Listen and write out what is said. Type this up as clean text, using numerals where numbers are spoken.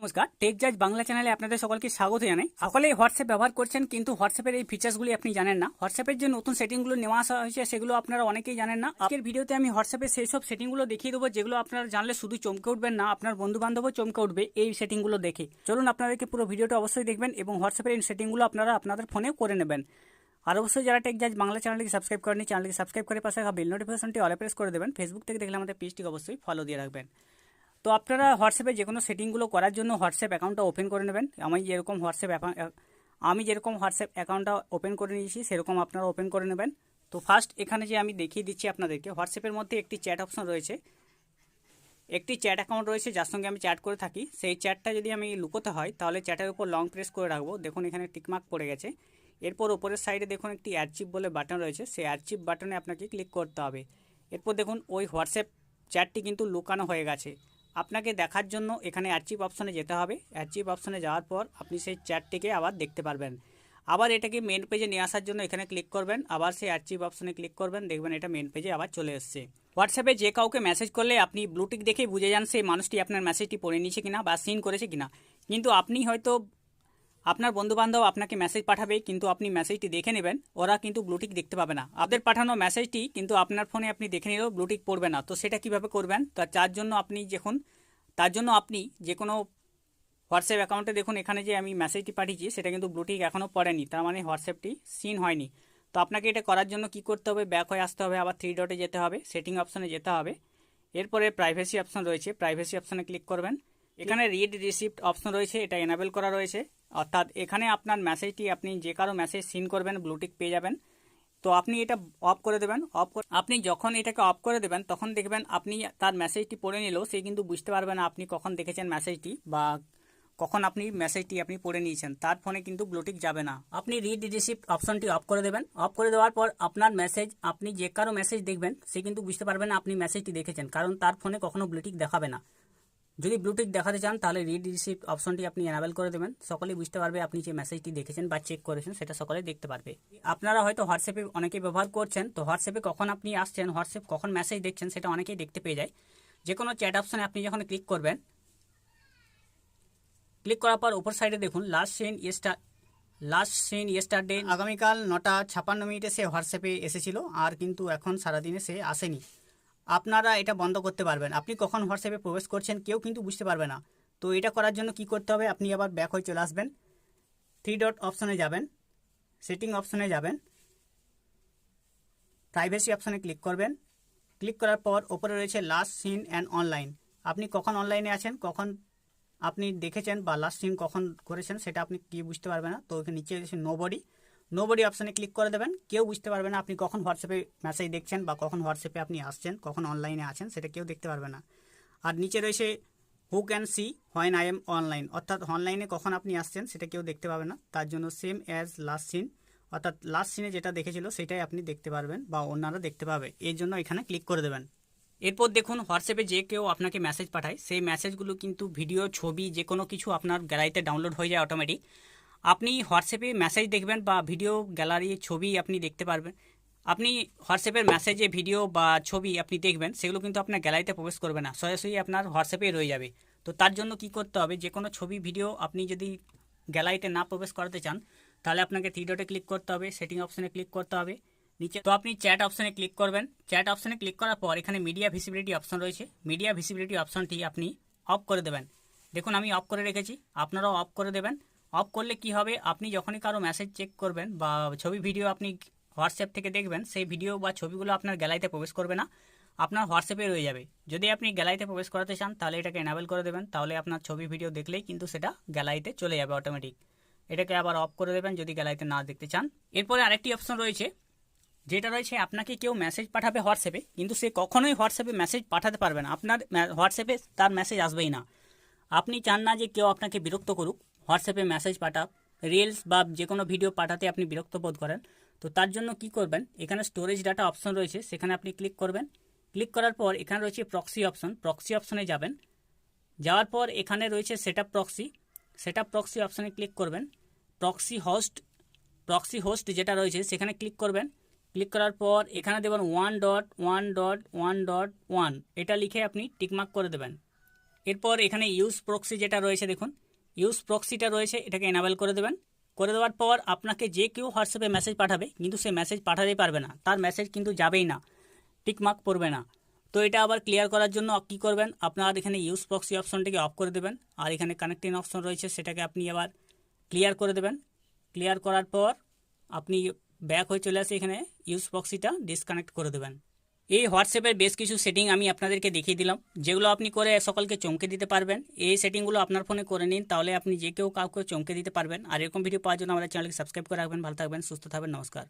নমস্কার, টেক জাজ বাংলা চ্যানেলে আপনাদের সকলকে স্বাগত জানাই। সকলেই হোয়াটসঅ্যাপ ব্যবহার করছেন, কিন্তু হোয়াটসঅ্যাপের এই ফিচার্সগুলি আপনি জানেন না। হোয়াটসঅ্যাপের যে নতুন সেটিংগুলো নেওয়া আসা হয়েছে সেগুলো আপনারা অনেকেই জানেন না। আজকের ভিডিওতে আমি হোয়াটসঅ্যাপের সেই সব সেটিংগুলো দেখিয়ে দেবো যেগুলো আপনারা জানলে শুধু চমকে উঠবেন না, আপনার বন্ধু বান্ধবও চমকে উঠবে এই সেটিংগুলো দেখে। চলুন আপনাদেরকে পুরো ভিডিওটা অবশ্যই দেখবেন এবং হোয়াটসঅ্যাপের এই সেটিংগুলো আপনারা আপনাদের ফোনেও করে নেবেন। আর অবশ্যই যারা টেক জাজ বাংলা চ্যানেলকে সাবস্ক্রাইব করেনি, চ্যানেলকে সাবস্ক্রাইব করে পাশে বেল নোটিফিকেশনটি অলে প্রেস করে দেবেন। ফেসবুক থেকে দেখলে আমাদের পেজটিকে অবশ্যই ফলো দিয়ে রাখবেন। তো আপনারা হোয়াটসঅ্যাপে যে কোনো সেটিংগুলো করার জন্য হোয়াটসঅ্যাপ অ্যাকাউন্টটা ওপেন করে নেবেন। আমি যেরকম হোয়াটসঅ্যাপ অ্যাকাউন্টটা ওপেন করে নিয়েছি সেরকম আপনারা ওপেন করে নেবেন। তো ফার্স্ট এখানে যে আমি দেখিয়ে দিচ্ছি আপনাদেরকে, হোয়াটসঅ্যাপের মধ্যে একটি চ্যাট অপশন রয়েছে, একটি চ্যাট অ্যাকাউন্ট রয়েছে যার সঙ্গে আমি চ্যাট করে থাকি। সেই চ্যাটটা যদি আমি লুকোতে হয় তাহলে চ্যাটের উপর লং প্রেস করে রাখবো। দেখুন এখানে টিকমার্ক পড়ে গেছে। এরপর ওপরের সাইডে দেখুন একটি অ্যাচিভ বলে বাটন রয়েছে, সেই অ্যাচিভ বাটনে আপনাকে ক্লিক করতে হবে। এরপর দেখুন ওই হোয়াটসঅ্যাপ চ্যাটটি কিন্তু লুকানো হয়ে গেছে। আপনাকে দেখার জন্য এখানে অ্যাচিভ অপশনে যেতে হবে। অ্যাচিভ অপশনে যাওয়ার পর আপনি সেই চ্যাটটিকে আবার দেখতে পারবেন। আবার এটাকে মেন পেজে নিয়ে আসার জন্য এখানে ক্লিক করবেন, আবার সেই অ্যাচিভ অপশনে ক্লিক করবেন, দেখবেন এটা মেন পেজে আবার চলে এসছে। হোয়াটসঅ্যাপে যে কাউকে মেসেজ করলে আপনি ব্লুটিক দেখেই বুঝে যান সেই মানুষটি আপনার মেসেজটি পড়ে নিয়েছে কিনা বা সিন করেছে কিনা। কিন্তু আপনি হয়তো আপনার বন্ধুবান্ধব আপনাকে মেসেজ পাঠাবে, কিন্তু আপনি মেসেজটি দেখে নেবেন, ওরা কিন্তু ব্লুটিক দেখতে পাবে না। আপনাদের পাঠানো মেসেজটি কিন্তু আপনার ফোনে আপনি দেখে নিলেও ব্লুটিক পড়বে না। তো সেটা কিভাবে করবেন? তার জন্য আপনি যে কোনো হোয়াটসঅ্যাপ অ্যাকাউন্টে দেখুন এখানে যে আমি মেসেজটি পাঠিয়েছি সেটা কিন্তু ব্লুটিক এখনও পড়েনি, তার মানে হোয়াটসঅ্যাপটি সিন হয়নি। তো আপনাকে এটা করার জন্য কি করতে হবে? ব্যাক হয়ে আসতে হবে, আবার 3 ডটে যেতে হবে, সেটিং অপশনে যেতে হবে। এরপরে প্রাইভেসি অপশন রয়েছে, প্রাইভেসি অপশনে ক্লিক করবেন। এখানে রিড রিসিপ্ট অপশন রয়েছে, এটা এনাবেল করা রয়েছে। অর্থাৎ এখানে আপনার মেসেজটি আপনি যে কারো মেসেজ সিন করবেন ব্লুটিক পেয়ে যাবেন। তো আপনি এটা অফ করে দেবেন। আপনি যখন এটাকে অফ করে দেবেন তখন দেখবেন আপনি তার মেসেজটি পড়ে নিলেও সে কিন্তু বুঝতে পারবে না আপনি কখন দেখেছেন মেসেজটি বা কখন আপনি মেসেজটি আপনি পড়ে নিয়েছেন। তার ফোনে কিন্তু ব্লুটিক যাবে না। আপনি রিড রিসিপ্ট অপশনটি অফ করে দেবেন। অফ করে দেওয়ার পর আপনার মেসেজ, আপনি যে কারো মেসেজ দেখবেন সে কিন্তু বুঝতে পারবে না আপনি মেসেজটি দেখেছেন, কারণ তার ফোনে কখনো ব্লুটিক দেখাবে না। যদি ব্লুটিক দেখাতে চান তাহলে রিড রিসিপ্ট অপশনটি আপনি এনাবেল করে দেবেন। সকলেই বুঝতে পারবে আপনি যে মেসেজটি দেখেছেন বা চেক করেছেন, সেটা সকলেই দেখতে পারবে। আপনারা হয়তো হোয়াটসঅ্যাপে অনেকে ব্যবহার করছেন, তো হোয়াটসঅ্যাপে কখন আপনি আসছেন, হোয়াটসঅ্যাপ কখন মেসেজ দেখছেন সেটা অনেকেই দেখতে পেয়ে যায়। যে কোনো চ্যাট অপশনে আপনি যখন ক্লিক করবেন, ক্লিক করার পর উপর সাইডে দেখুন লাস্ট সিন ইয়েস্টারডে, আগামীকাল 9:56 সে হোয়াটসঅ্যাপে এসেছিল, আর কিন্তু এখন সারাদিনে সে আসেনি। আপনারা এটা বন্ধ করতে পারবেন। আপনি কখন হোয়াটসঅ্যাপে প্রবেশ করছেন কেউ কিন্তু বুঝতে পারবে না। তো এটা করার জন্য কি করতে হবে? আপনি আবার ব্যাক হয়ে চলে আসবেন, 3 ডট অপশনে যাবেন, সেটিং অপশনে যাবেন, প্রাইভেসি অপশনে ক্লিক করবেন। ক্লিক করার পর ওপরে রয়েছে লাস্ট সিন অ্যান্ড অনলাইন। আপনি কখন অনলাইনে আছেন, কখন আপনি দেখেছেন বা লাস্ট সিন কখন করেছেন সেটা আপনি কি বুঝতে পারবে না। তো ওখানে নিচে রয়েছে নোবডি অপশনে ক্লিক করে দেবেন। কেউ বুঝতে পারবে না আপনি কখন হোয়াটসঅ্যাপে মেসেজ দেখছেন বা কখন হোয়াটসঅ্যাপে আপনি আসছেন, কখন অনলাইনে আছেন, সেটা কেউ দেখতে পারবে না। আর নিচে রয়েছে who can see when I am online, অর্থাৎ অনলাইনে কখন আপনি আসছেন সেটা কেউ দেখতে পাবে না। তার জন্য সেম অ্যাজ লাস্ট সিন, অর্থাৎ লাস্ট সিনে যেটা দেখেছিল সেটাই আপনি দেখতে পারবেন বা অন্যরা দেখতে পাবে, এর জন্য এখানে ক্লিক করে দেবেন। এরপর দেখুন হোয়াটসঅ্যাপে যে কেউ আপনাকে মেসেজ পাঠায় সেই মেসেজগুলো কিন্তু ভিডিও, ছবি যে কোনো কিছু আপনার গ্যালারিতে ডাউনলোড হয়ে যায় অটোমেটিক। আপনি হোয়াটসঅ্যাপে মেসেজ দেখবেন বা ভিডিও, গ্যালারি, ছবি আপনি দেখতে পারবেন। আপনি হোয়াটসঅ্যাপের মেসেজে ভিডিও বা ছবি আপনি দেখবেন, সেগুলো কিন্তু আপনার গ্যালারিতে প্রবেশ করবে না, সরাসরি আপনার হোয়াটসঅ্যাপে রয়ে যাবে। তো তার জন্য কি করতে হবে? যে কোনো ছবি, ভিডিও আপনি যদি গ্যালারিতে না প্রবেশ করাতে চান তাহলে আপনাকে 3 ডটে ক্লিক করতে হবে, সেটিং অপশনে ক্লিক করতে হবে। নিচে তো আপনি চ্যাট অপশনে ক্লিক করবেন। চ্যাট অপশনে ক্লিক করার পর এখানে মিডিয়া ভিজিবিলিটি অপশন রয়েছে, মিডিয়া ভিজিবিলিটি অপশনটি আপনি অফ করে দেবেন। দেখুন আমি অফ করে রেখেছি, আপনারাও অফ করে দেবেন। অফ করলে কি হবে? আপনি যখনই কারো মেসেজ চেক করবেন বা ছবি, ভিডিও আপনি হোয়াটসঅ্যাপ থেকে দেখবেন, সেই ভিডিও বা ছবিগুলো আপনার গ্যালারিতে প্রবেশ করবে না, আপনার হোয়াটসঅ্যাপে রয়ে যাবে। যদি আপনি গ্যালারিতে প্রবেশ করাতে চান তাহলে এটাকে এনাবেল করে দেবেন, তাহলে আপনার ছবি, ভিডিও দেখলেই কিন্তু সেটা গ্যালারিতে চলে যাবে অটোমেটিক। এটাকে আবার অফ করে দেবেন যদি গ্যালারিতে না দেখতে চান। এরপরে আরেকটি অপশন রয়েছে, যেটা রয়েছে আপনাকে কেউ মেসেজ পাঠাবে হোয়াটসঅ্যাপে, কিন্তু সে কখনোই হোয়াটসঅ্যাপে মেসেজ পাঠাতে পারবে না, আপনার হোয়াটসঅ্যাপে তার মেসেজ আসবেই না। আপনি চান না যে কেউ আপনাকে বিরক্ত করুক, হোয়াটসঅ্যাপে মেসেজ পাঠাক, রিলস বা যে কোনো ভিডিও পাঠাতে আপনি বিরক্ত বোধ করেন। তো তার জন্য কি করবেন? এখানে স্টোরেজ ডাটা অপশন রয়েছে, সেখানে আপনি ক্লিক করবেন। ক্লিক করার পর এখানে রয়েছে প্রক্সি অপশন, প্রক্সি অপশনে যাবেন। যাওয়ার পর এখানে রয়েছে সেটআপ প্রক্সি অপশনে ক্লিক করবেন। প্রক্সি হোস্ট যেটা রয়েছে সেখানে ক্লিক করবেন। ক্লিক করার পর এখানে দেবেন 1.1.1.1, এটা লিখে আপনি টিকমার্ক করে দেবেন। এরপর এখানে ইউজ প্রক্সি যেটা রয়েছে দেখুন, ইউজ প্রক্সিটা রয়েছে, এটাকে এনাবেল করে দেবেন। করে দেওয়ার পর আপনাকে যে কেউ হোয়াটসঅ্যাপে মেসেজ পাঠাবে, কিন্তু সে মেসেজ পাঠাতেই পারবে না, তার মেসেজ কিন্তু যাবেই না, টিকমার্ক পড়বে না। তো এটা আবার ক্লিয়ার করার জন্য কী করবেন, আপনার এখানে ইউজ প্রক্সি অপশনটাকে অফ করে দেবেন, আর এখানে কানেক্টিং অপশন রয়েছে সেটাকে আপনি আবার ক্লিয়ার করে দেবেন। ক্লিয়ার করার পর আপনি ব্যাক হয়ে চলে আসে এখানে ইউজ প্রক্সিটা ডিসকানেক্ট করে দেবেন। এই হোয়াটসঅ্যাপের বেশ কিছু সেটিং আমি আপনাদেরকে দেখিয়ে দিলাম, যেগুলো আপনি করে সকলকে চমকে দিতে পারবেন। এই সেটিংগুলো আপনার ফোনে করে নিন, তাহলে আপনি যে কেউ কাউকে চমকে দিতে পারবেন। আর এরকম ভিডিও পাওয়ার জন্য আমাদের চ্যানেলকে সাবস্ক্রাইব করে রাখবেন। ভালো থাকবেন, সুস্থ থাকবেন, নমস্কার।